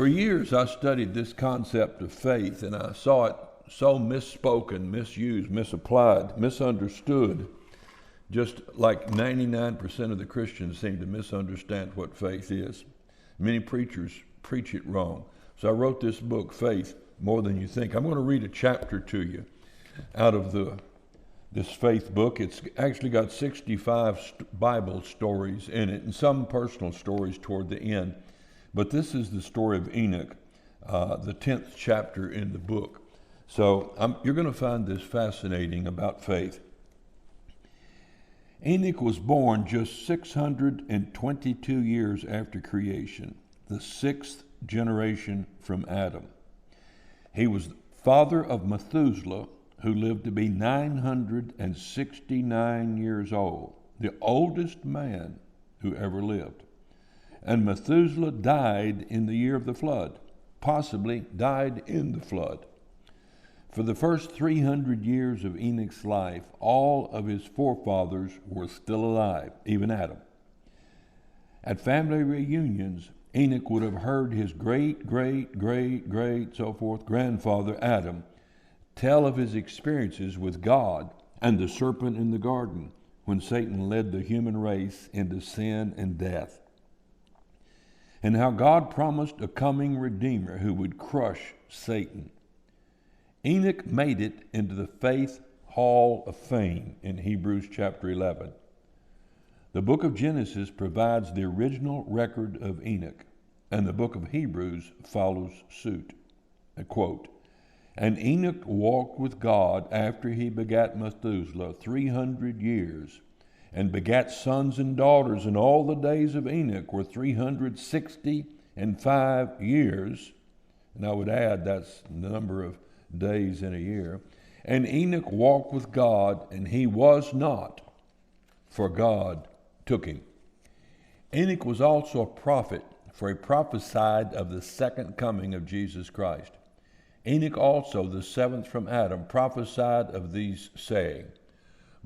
For years I studied this concept of faith, and I saw it so misspoken, misused, misapplied, misunderstood, just like 99% of the Christians seem to misunderstand what faith is. Many preachers preach it wrong. So I wrote this book, Faith, More Than You Think. I'm going to read a chapter to you out of this faith book. It's actually got 65 Bible stories in it and some personal stories toward the end. But this is the story of Enoch, the 10th chapter in the book. So you're going to find this fascinating about faith. Enoch was born just 622 years after creation, the 6th generation from Adam. He was father of Methuselah, who lived to be 969 years old, the oldest man who ever lived. And Methuselah died in the year of the flood, possibly died in the flood. For the first 300 years of Enoch's life, all of his forefathers were still alive, even Adam. At family reunions, Enoch would have heard his great, so forth, grandfather Adam tell of his experiences with God and the serpent in the garden when Satan led the human race into sin and death, and how God promised a coming Redeemer who would crush Satan. Enoch made it into the Faith Hall of Fame in Hebrews chapter 11. The book of Genesis provides the original record of Enoch, and the book of Hebrews follows suit. I quote, "And Enoch walked with God after he begat Methuselah 300 years, and begat sons and daughters, and all the days of Enoch were 365 years." And I would add that's the number of days in a year. "And Enoch walked with God, and he was not, for God took him." Enoch was also a prophet, for he prophesied of the second coming of Jesus Christ. Enoch also, the 7th from Adam, prophesied of these, saying,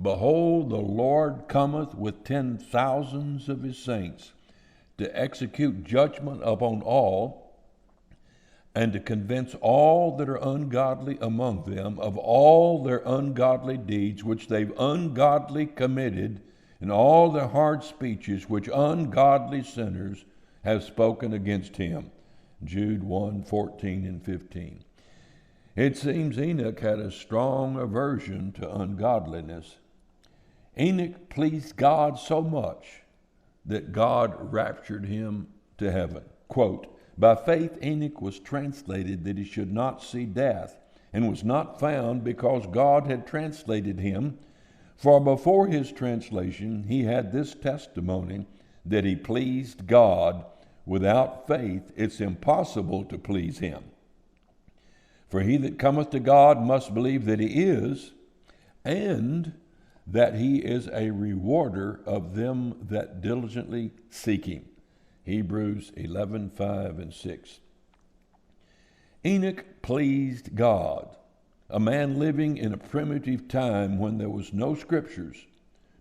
"Behold, the Lord cometh with 10,000s of his saints, to execute judgment upon all, and to convince all that are ungodly among them of all their ungodly deeds which they've ungodly committed, and all their hard speeches which ungodly sinners have spoken against him." Jude 1:14 and 15. It seems Enoch had a strong aversion to ungodliness. Enoch pleased God so much that God raptured him to heaven. Quote, "By faith Enoch was translated that he should not see death, and was not found because God had translated him. For before his translation he had this testimony, that he pleased God. Without faith it's impossible to please him. For he that cometh to God must believe that he is, and that he is a rewarder of them that diligently seek him." Hebrews 11:5 and 6. Enoch pleased God, a man living in a primitive time when there was no scriptures,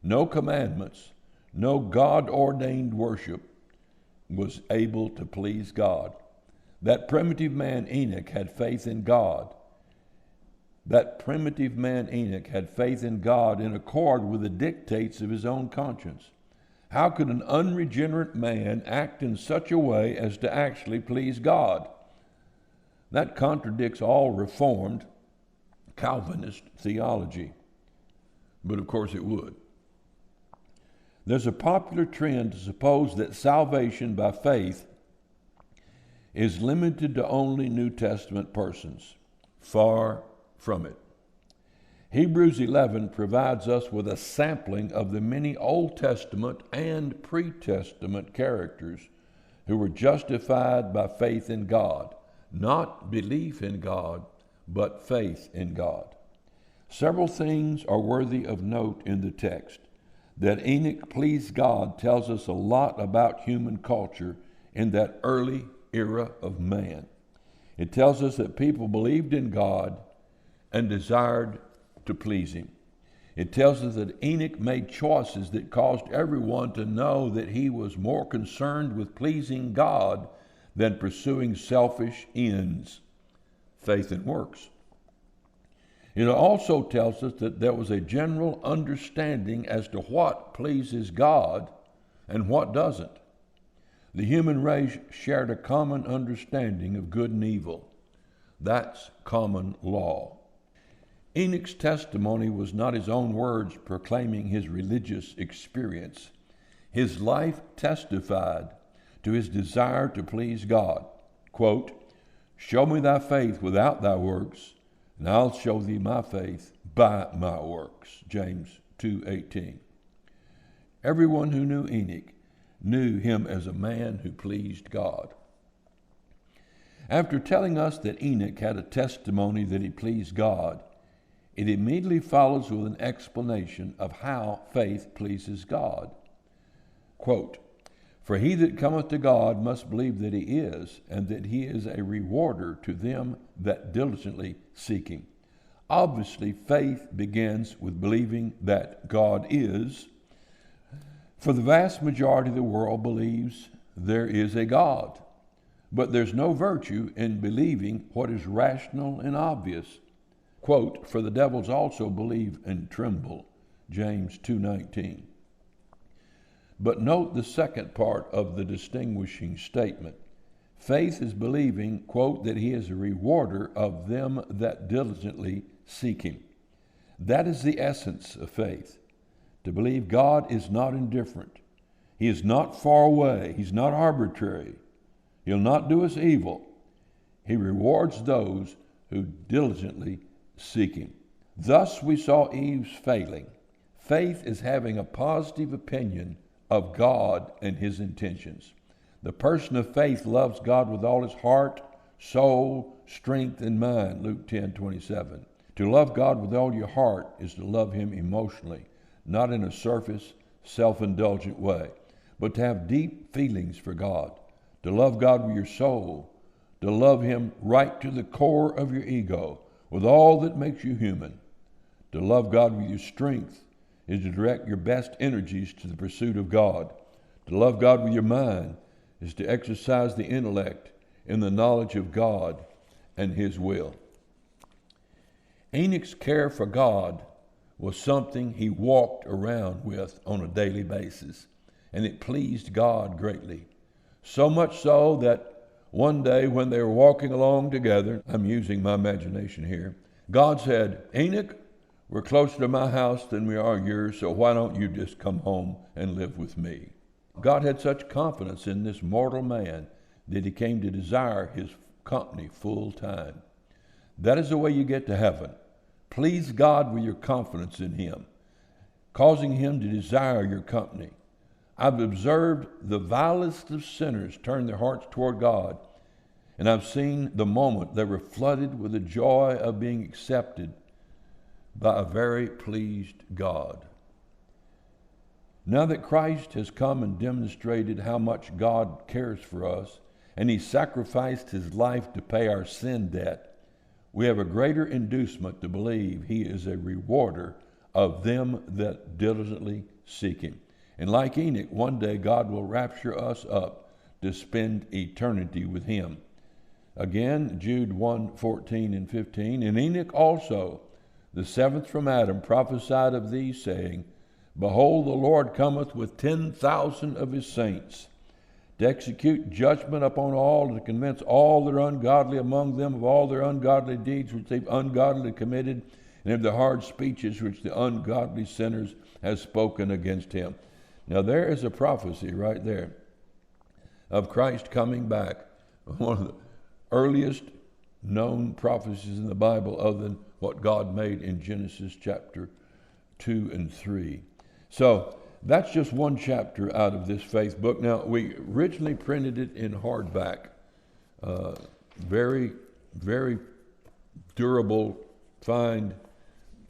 no commandments, no God-ordained worship, was able to please God. That primitive man Enoch had faith in God. That primitive man Enoch had faith in God in accord with the dictates of his own conscience. How could an unregenerate man act in such a way as to actually please God? That contradicts all Reformed Calvinist theology. But of course it would. There's a popular trend to suppose that salvation by faith is limited to only New Testament persons. Far from it. Hebrews 11 provides us with a sampling of the many Old Testament and pre-Testament characters who were justified by faith in God, not belief in God, but faith in God. Several things are worthy of note in the text. That Enoch pleased God tells us a lot about human culture in that early era of man. It tells us that people believed in God and desired to please him. It tells us that Enoch made choices that caused everyone to know that he was more concerned with pleasing God than pursuing selfish ends, faith and works. It also tells us that there was a general understanding as to what pleases God and what doesn't. The human race shared a common understanding of good and evil. That's common law. Enoch's testimony was not his own words proclaiming his religious experience. His life testified to his desire to please God. Quote, "Show me thy faith without thy works, and I'll show thee my faith by my works." James 2:18. Everyone who knew Enoch knew him as a man who pleased God. After telling us that Enoch had a testimony that he pleased God, it immediately follows with an explanation of how faith pleases God. Quote, "For he that cometh to God must believe that he is, and that he is a rewarder to them that diligently seek him." Obviously, faith begins with believing that God is. For the vast majority of the world believes there is a God, but there's no virtue in believing what is rational and obvious. Quote, "For the devils also believe and tremble." James 2:19. But note the second part of the distinguishing statement. Faith is believing, quote, "that he is a rewarder of them that diligently seek him." That is the essence of faith. To believe God is not indifferent. He is not far away. He's not arbitrary. He'll not do us evil. He rewards those who diligently seek him. Thus we saw Eve's failing. Faith is having a positive opinion of God and his intentions. The person of faith loves God with all his heart, soul, strength, and mind, Luke 10:27. To love God with all your heart is to love him emotionally, not in a surface, self-indulgent way, but to have deep feelings for God, to love God with your soul, to love him right to the core of your ego, with all that makes you human. To love God with your strength is to direct your best energies to the pursuit of God. To love God with your mind is to exercise the intellect in the knowledge of God and his will. Enoch's care for God was something he walked around with on a daily basis, and it pleased God greatly. So much so that one day when they were walking along together, I'm using my imagination here, God said, "Enoch, we're closer to my house than we are yours, so why don't you just come home and live with me?" God had such confidence in this mortal man that he came to desire his company full time. That is the way you get to heaven. Please God with your confidence in him, causing him to desire your company. I've observed the vilest of sinners turn their hearts toward God, and I've seen the moment they were flooded with the joy of being accepted by a very pleased God. Now that Christ has come and demonstrated how much God cares for us, and he sacrificed his life to pay our sin debt, we have a greater inducement to believe he is a rewarder of them that diligently seek him. And like Enoch, one day God will rapture us up to spend eternity with him. Again, Jude 1:14 and 15, "And Enoch also, the seventh from Adam, prophesied of these, saying, Behold, the Lord cometh with 10,000 of his saints, to execute judgment upon all, to convince all that are ungodly among them of all their ungodly deeds which they've ungodly committed, and of the hard speeches which the ungodly sinners have spoken against him." Now there is a prophecy right there of Christ coming back, one of the earliest known prophecies in the Bible other than what God made in Genesis chapter 2 and 3. So that's just one chapter out of this faith book. Now, we originally printed it in hardback. Very, very durable, fine,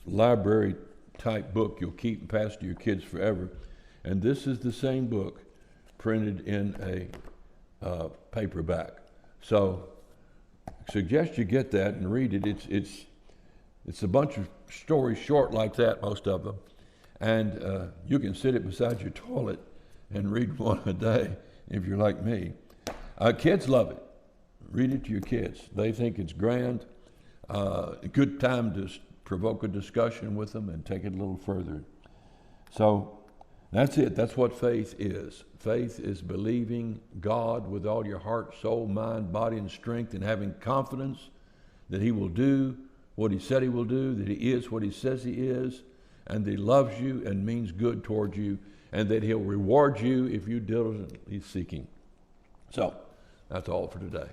library-type book you'll keep and pass to your kids forever. And this is the same book printed in a paperback. So I suggest you get that and read it. It's a bunch of stories short like that, most of them. And you can sit it beside your toilet and read one a day if you're like me. Kids love it. Read it to your kids. They think it's grand. A good time to provoke a discussion with them and take it a little further. So that's it. That's what faith is. Faith is believing God with all your heart, soul, mind, body, and strength, and having confidence that He will do what He said He will do, that He is what He says He is, and that He loves you and means good towards you, and that He'll reward you if you diligently seek Him. So that's all for today.